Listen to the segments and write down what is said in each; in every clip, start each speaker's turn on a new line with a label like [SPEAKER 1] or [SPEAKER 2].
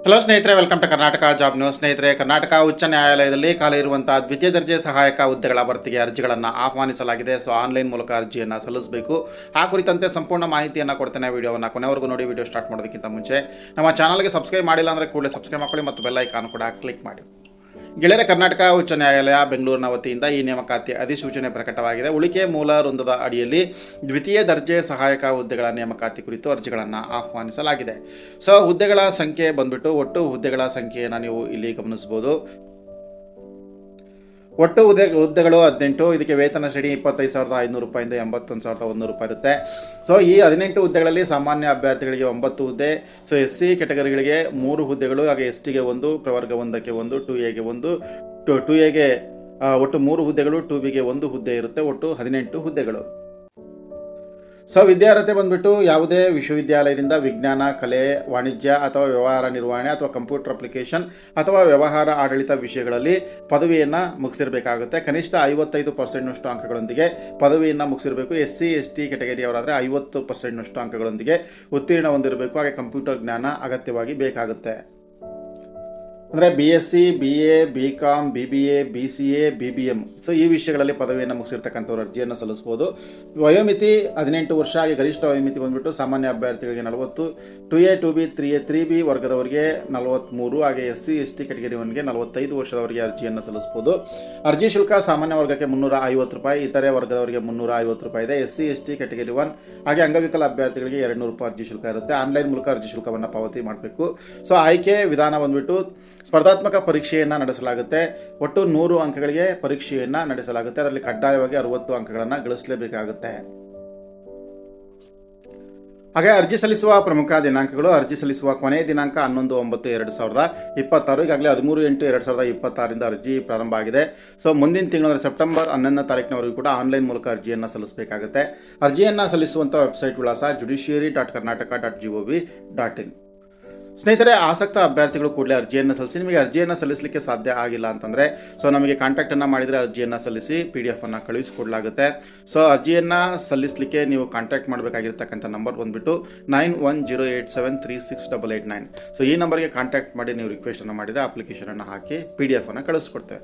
[SPEAKER 1] Hello ಸ್ನೇಹಿತರೆ, welcome to Karnataka job news. ಸ್ನೇಹಿತರೆ, ಕರ್ನಾಟಕ ಉಚ್ಚ ನ್ಯಾಯಾಲಯದಲ್ಲಿ ಖಾಲಿ ಇರುವಂತಹ ದ್ವಿತೀಯ ದರ್ಜೆ ಸಹಾಯಕ ಹುದ್ದೆಗಳ ಭರ್ತಿಗೆ ಅರ್ಜಿಗಳನ್ನು ಆಹ್ವಾನಿಸಲಾಗಿದೆ. ಆನ್ಲೈನ್ ಮೂಲಕ ಅರ್ಜಿಯನ್ನು ಸಲ್ಲಿಸಬೇಕು. ಆ ಕುರಿತಂತೆ ಸಂಪೂರ್ಣ ಮಾಹಿತಿಯನ್ನು ಕೊಡ್ತೇನೆ. ವಿಡಿಯೋವನ್ನು ಕೊನೆವರೆಗೂ ನೋಡಿ. ವಿಡಿಯೋ ಸ್ಟಾರ್ಟ್ ಮಾಡೋದಕ್ಕಿಂತ ಮುಂಚೆ ನಮ್ಮ ಚಾನಲ್ಗೆ ಸಬ್ಸ್ಕ್ರೈಬ್ ಮಾಡಿಲ್ಲ ಅಂದರೆ ಕೂಡಲೇ ಸಬ್ಸ್ಕ್ರೈಬ್ ಮಾಡ್ಕೊಳ್ಳಿ ಮತ್ತು ಬೆಲ್ ಐಕಾನ್ ಕೂಡ ಕ್ಲಿಕ್ ಮಾಡಿ. ಗೆಳೆಯರೆ, ಕರ್ನಾಟಕ ಉಚ್ಚ ನ್ಯಾಯಾಲಯ ಬೆಂಗಳೂರಿನ ವತಿಯಿಂದ ಈ ನೇಮಕಾತಿ ಅಧಿಸೂಚನೆ ಪ್ರಕಟವಾಗಿದೆ. ಉಳಿಕೆ ಮೂಲ ವೃಂದದ ಅಡಿಯಲ್ಲಿ ದ್ವಿತೀಯ ದರ್ಜೆ ಸಹಾಯಕ ಹುದ್ದೆಗಳ ನೇಮಕಾತಿ ಕುರಿತು ಅರ್ಜಿಗಳನ್ನು ಆಹ್ವಾನಿಸಲಾಗಿದೆ. ಹುದ್ದೆಗಳ ಸಂಖ್ಯೆ ಬಂದ್ಬಿಟ್ಟು, ಒಟ್ಟು ಹುದ್ದೆಗಳ ಸಂಖ್ಯೆಯನ್ನು ನೀವು ಇಲ್ಲಿ ಗಮನಿಸಬಹುದು. ಒಟ್ಟು ಹುದ್ದೆಗಳು 18. ಇದಕ್ಕೆ ವೇತನ ಶ್ರೇಣಿ 25,500 ರೂಪಾಯಿಂದ 81,100 ರೂಪಾಯಿ ಇರುತ್ತೆ. ಈ 18 ಹುದ್ದೆಗಳಲ್ಲಿ ಸಾಮಾನ್ಯ ಅಭ್ಯರ್ಥಿಗಳಿಗೆ 9 ಹುದ್ದೆ, SC ಕೆಟಗರಿಗಳಿಗೆ 3 ಹುದ್ದೆಗಳು, ಹಾಗೆ STಗೆ 1, ಪ್ರವರ್ಗ 1ಕ್ಕೆ 1, 2Aಗೆ 1, 2Aಗೆ ಒಟ್ಟು 3 ಹುದ್ದೆಗಳು, 2Bಗೆ 1 ಹುದ್ದೆ ಇರುತ್ತೆ. ಒಟ್ಟು 18 ಹುದ್ದೆಗಳು. ವಿದ್ಯಾರ್ಹತೆ ಬಂದ್ಬಿಟ್ಟು ಯಾವುದೇ ವಿಶ್ವವಿದ್ಯಾಲಯದಿಂದ ವಿಜ್ಞಾನ, ಕಲೆ, ವಾಣಿಜ್ಯ ಅಥವಾ ವ್ಯವಹಾರ ನಿರ್ವಹಣೆ ಅಥವಾ ಕಂಪ್ಯೂಟರ್ ಅಪ್ಲಿಕೇಶನ್ ಅಥವಾ ವ್ಯವಹಾರ ಆಡಳಿತ ವಿಷಯಗಳಲ್ಲಿ ಪದವಿಯನ್ನು ಮುಗಿಸಿರಬೇಕಾಗುತ್ತೆ. ಕನಿಷ್ಠ 55% ಅಂಕಗಳೊಂದಿಗೆ ಪದವಿಯನ್ನು ಮುಗಿಸಿರಬೇಕು. SC ST ಕೆಟಗರಿಯವರಾದರೆ 50% ಅಂಕಗಳೊಂದಿಗೆ ಉತ್ತೀರ್ಣ ಹೊಂದಿರಬೇಕು. ಹಾಗೆ ಕಂಪ್ಯೂಟರ್ ಜ್ಞಾನ ಅಗತ್ಯವಾಗಿ ಬೇಕಾಗುತ್ತೆ. ಅಂದರೆ BSc, BA, BCom, BBA, BCA, BBM ಈ ವಿಷಯಗಳಲ್ಲಿ ಪದವಿಯನ್ನು ಮುಗಿಸಿರ್ತಕ್ಕಂಥವ್ರು ಅರ್ಜಿಯನ್ನು ಸಲ್ಲಿಸ್ಬೋದು. ವಯೋಮಿತಿ 18 ವರ್ಷ. ಹಾಗೆ ಗರಿಷ್ಠ ವಯೋಮಿತಿ ಬಂದುಬಿಟ್ಟು ಸಾಮಾನ್ಯ ಅಭ್ಯರ್ಥಿಗಳಿಗೆ 40, 2A, 2B, 3A, 3B ವರ್ಗದವರಿಗೆ 43, ಹಾಗೆ SC ST ಕೆಟಗರಿಯವರಿಗೆ 45 ವರ್ಷದವರಿಗೆ ಅರ್ಜಿಯನ್ನು ಸಲ್ಲಿಸ್ಬೋದು. ಅರ್ಜಿ ಶುಲ್ಕ ಸಾಮಾನ್ಯ ವರ್ಗಕ್ಕೆ 350 ರೂಪಾಯಿ, ಇತರೆ ವರ್ಗದವರಿಗೆ 350 ರೂಪಾಯಿ ಇದೆ. SC ST ಕೆಟಗರಿ 1 ಹಾಗೆ ಅಂಗವಿಕಲ ಅಭ್ಯರ್ಥಿಗಳಿಗೆ 200 ರೂಪಾಯಿ ಅರ್ಜಿ ಶುಲ್ಕ ಇರುತ್ತೆ. ಆನ್ಲೈನ್ ಮೂಲಕ ಅರ್ಜಿ ಶುಲ್ಕವನ್ನು ಪಾವತಿ ಮಾಡಬೇಕು. ಆಯ್ಕೆ ವಿಧಾನ ಬಂದುಬಿಟ್ಟು ಸ್ಪರ್ಧಾತ್ಮಕ ಪರೀಕ್ಷೆಯನ್ನು ನಡೆಸಲಾಗುತ್ತೆ. ಒಟ್ಟು 100 ಅಂಕಗಳಿಗೆ ಪರೀಕ್ಷೆಯನ್ನು ನಡೆಸಲಾಗುತ್ತೆ. ಅದರಲ್ಲಿ ಕಡ್ಡಾಯವಾಗಿ 60 ಅಂಕಗಳನ್ನು ಗಳಿಸಲೇಬೇಕಾಗುತ್ತೆ. ಹಾಗೆ ಅರ್ಜಿ ಸಲ್ಲಿಸುವ ಪ್ರಮುಖ ದಿನಾಂಕಗಳು. ಅರ್ಜಿ ಸಲ್ಲಿಸುವ ಕೊನೆಯ ದಿನಾಂಕ 11/9/2026. ಈಗಾಗಲೇ 13/8/2026 ಅರ್ಜಿ ಪ್ರಾರಂಭ ಆಗಿದೆ. ಮುಂದಿನ ತಿಂಗಳು ಸೆಪ್ಟೆಂಬರ್ 11ನೇ ತಾರೀಕಿನವರೆಗೂ ಕೂಡ ಆನ್ಲೈನ್ ಮೂಲಕ ಅರ್ಜಿಯನ್ನು ಸಲ್ಲಿಸಬೇಕಾಗುತ್ತೆ. ಅರ್ಜಿಯನ್ನು ಸಲ್ಲಿಸುವಂಥ ವೆಬ್ಸೈಟ್ ವಿಳಾಸ judiciary.karnataka.gov.in. ಸ್ನೇಹಿತರೆ, ಆಸಕ್ತ ಅಭ್ಯರ್ಥಿಗಳು ಕೂಡಲೇ ಅರ್ಜಿಯನ್ನು ಸಲ್ಲಿಸಿ. ನಿಮಗೆ ಅರ್ಜಿಯನ್ನು ಸಲ್ಲಿಸಲಿಕ್ಕೆ ಸಾಧ್ಯ ಆಗಿಲ್ಲ ಅಂತಂದರೆ ನಮಗೆ ಕಾಂಟ್ಯಾಕ್ಟನ್ನು ಮಾಡಿದರೆ ಅರ್ಜಿಯನ್ನು ಸಲ್ಲಿಸಿ PDF ಅನ್ನು ಕಳುಹಿಸಿಕೊಡಲಾಗುತ್ತೆ. ಅರ್ಜಿಯನ್ನು ಸಲ್ಲಿಸಲಿಕ್ಕೆ ನೀವು ಕಾಂಟ್ಯಾಕ್ಟ್ ಮಾಡಬೇಕಾಗಿರ್ತಕ್ಕಂಥ ನಂಬರ್ ಬಂದುಬಿಟ್ಟು 9108736889. ಈ ನಂಬರ್ಗೆ ಕಾಂಟ್ಯಾಕ್ಟ್ ಮಾಡಿ ನೀವು ರಿಕ್ವೆಸ್ಟನ್ನು ಮಾಡಿದರೆ ಅಪ್ಲಿಕೇಶನನ್ನು ಹಾಕಿ PDF ಅನ್ನು ಕಳಿಸ್ಕೊಡ್ತೇವೆ.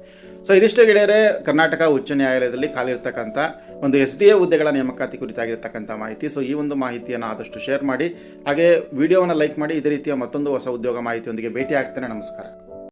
[SPEAKER 1] ಇದಿಷ್ಟು ಗೆಳೆಯರೆ, ಕರ್ನಾಟಕ ಉಚ್ಚ ನ್ಯಾಯಾಲಯದಲ್ಲಿ ಖಾಲಿರ್ತಕ್ಕಂಥ ಒಂದು SDA ಹುದ್ದೆಗಳ ನೇಮಕಾತಿ ಕುರಿತಾಗಿರ್ತಕ್ಕಂಥ ಮಾಹಿತಿ. ಈ ಒಂದು ಮಾಹಿತಿಯನ್ನು ಆದಷ್ಟು ಶೇರ್ ಮಾಡಿ. ಹಾಗೆ ವಿಡಿಯೋವನ್ನು ಲೈಕ್ ಮಾಡಿ. ಇದೇ ರೀತಿಯ ಮತ್ತೊಂದು ಹೊಸ ಉದ್ಯೋಗ ಮಾಹಿತಿಯೊಂದಿಗೆ ಭೇಟಿ ಆಗ್ತೇನೆ. ನಮಸ್ಕಾರ.